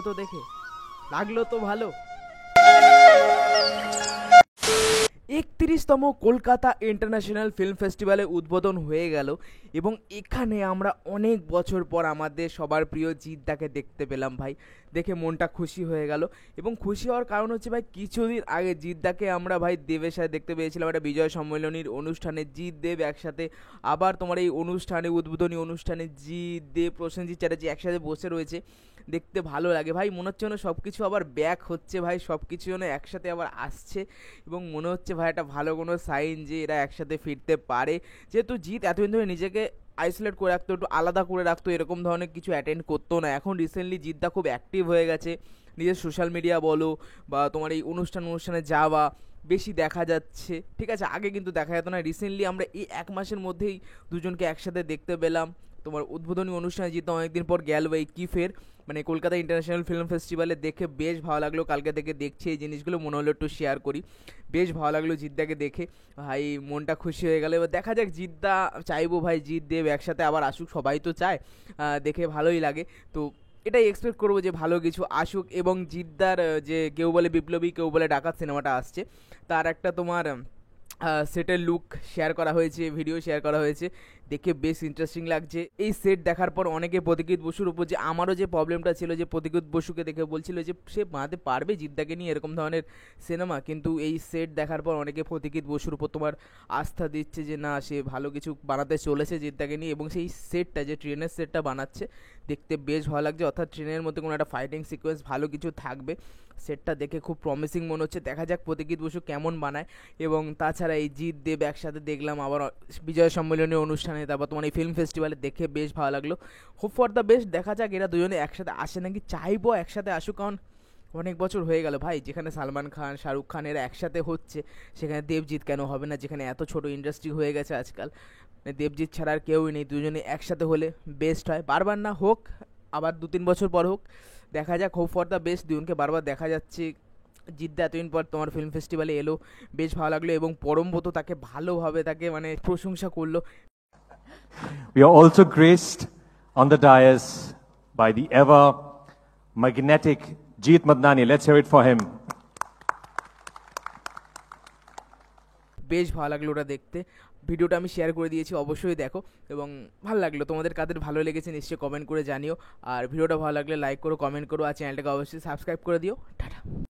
তো দেখে, লাগলো তো ভালো। 31তম কলকাতা ইন্টারন্যাশনাল ফিল্ম ফেস্টিভ্যালে উদ্বোধন হয়ে গেল এবং এখানে আমরা অনেক বছর পর আমাদের সবার প্রিয় জিদ্দাকে দেখতে পেলাম ভাই। দেখে মনটা খুশি হয়ে গেল এবং খুশি হওয়ার কারণ হচ্ছে ভাই, কিছুদিন আগে জিদ্দাকে আমরা ভাই দেবের সাথে দেখতে পেয়েছিলাম একটা বিজয় সম্মেলনীর অনুষ্ঠানে। জিৎ দেব একসাথে আবার তোমার এই অনুষ্ঠানে, উদ্বোধনী অনুষ্ঠানে জিৎ দেব, প্রসেনজিৎ চ্যাটার্জি একসাথে বসে রয়েছে। দেখতে ভালো লাগে ভাই, মনে হচ্ছে যেন সব কিছু আবার ব্যাক হচ্ছে ভাই, সব কিছু যেন একসাথে আবার আসছে এবং মনে হচ্ছে ভাই একটা ভালো কোনো সাইন যে এরা একসাথে ফিরতে পারে। যেহেতু জিৎ এতদিন ধরে নিজেকে আইসোলেট করে রাখতো, একটু আলাদা করে রাখতো, এরকম ধরনের কিছু অ্যাটেন্ড করতো না। এখন রিসেন্টলি জিদ্দা খুব অ্যাক্টিভ হয়ে গেছে, নিজের সোশ্যাল মিডিয়া বলো বা তোমার এই অনুষ্ঠানে যাওয়া বেশি দেখা যাচ্ছে। ঠিক আছে, আগে কিন্তু দেখা যেত না। রিসেন্টলি আমরা এই 1 মাসের মধ্যেই দুজনকে একসাথে দেখতে পেলাম। তোমার উদ্বোধনী অনুষ্ঠানে জিদ্দা অনেকদিন পর গেল এই কিফের মানে কলকাতা ইন্টারন্যাশনাল ফিল্ম ফেস্টিভ্যালে, দেখে বেশ ভালো লাগলো। কালকে থেকে দেখছি এই জিনিসগুলো, মনে হলো একটু শেয়ার করি। বেশ ভালো লাগলো জিদ্দাকে দেখে ভাই, মনটা খুশি হয়ে গেল। এবার দেখা যাক, জিদ্দা চাইবো ভাই জিৎ দেব একসাথে আবার আসুক, সবাই তো চায়, দেখে ভালোই লাগে। তো এটাই এক্সপেক্ট করবো যে ভালো কিছু আসুক। এবং জিদ্দার যে কেউ বলে বিপ্লবী কেউ বলে ডাকাত সিনেমাটা আসছে, তার একটা তোমার সেটের লুক শেয়ার করা হয়েছে, ভিডিও শেয়ার করা হয়েছে, দেখে বেশ ইন্টারেস্টিং লাগছে। এই সেট দেখার পর অনেকে প্রতীকৃত বসুর উপর, যে আমারও যে প্রবলেমটা ছিল যে প্রতীকৃত বসুকে দেখে বলছিল যে সে বানাতে পারবে জিদ্দাকে নিয়ে এরকম ধরনের সিনেমা, কিন্তু এই সেট দেখার পর অনেকে প্রতীকৃত বসুর উপর তোমার আস্থা দিচ্ছে যে না, সে ভালো কিছু বানাতে চলেছে জিদ্দাকে নিয়ে। এবং সেই সেটটা, যে ট্রেনের সেটটা বানাচ্ছে, দেখতে বেশ ভালো লাগছে। অর্থাৎ ট্রেনের মধ্যে কোনো একটা ফাইটিং সিকোয়েন্স ভালো কিছু থাকবে, সেটটা দেখে খুব প্রমিসিং মনে হচ্ছে। দেখা যাক প্রতীকৃত বসু কেমন বানায়। এবং তাছাড়া এই জিৎ দেব একসাথে দেখলাম আবার বিজয় সম্মেলনী অনুষ্ঠানে, তারপর তোমার এই ফিল্ম ফেস্টিভ্যালে, দেখে বেশ ভালো লাগলো। হোপ ফর দ্য বেস্ট, দেখা যাক এরা দুজনে একসাথে আসে নাকি। চাইবো একসাথে আসুক, কারণ অনেক বছর হয়ে গেল ভাই, যেখানে সালমান খান, শাহরুখ খান এরা একসাথে হচ্ছে, সেখানে দেবজিৎ কেন হবে না? যেখানে এত ছোট ইন্ডাস্ট্রি হয়ে গেছে আজকাল, দেবজিৎ ছাড়া আর কেউই নেই। দুজনে একসাথে হলে বেস্ট হয়। বারবার না হোক, আবার 2-3 বছর পর হোক, দেখা যাক। Hope for the best. দুজনকে বারবার দেখা যাচ্ছে। জিদ্দা এতদিন পর তোমার ফিল্ম ফেস্টিভ্যালে এলো, বেশ ভালো লাগলো। এবং পরমব্রত তাকে ভালোভাবে তাকে মানে প্রশংসা করলো। We are also graced on the dais by the ever magnetic Jeet Madnani. Let's hear it for him. বেশ ভালো লাগলো ওটা দেখতে। ভিডিওটা আমি শেয়ার করে দিয়েছি, অবশ্যই দেখো। এবং ভালো লাগলো, তোমাদের কাদের ভালো লেগেছে নিশ্চয়ই কমেন্ট করে জানিও। আর ভিডিওটা ভালো লাগলে লাইক করো, কমেন্ট করো, আর চ্যানেলটাকে অবশ্যই সাবস্ক্রাইব করে দিও। টাটা।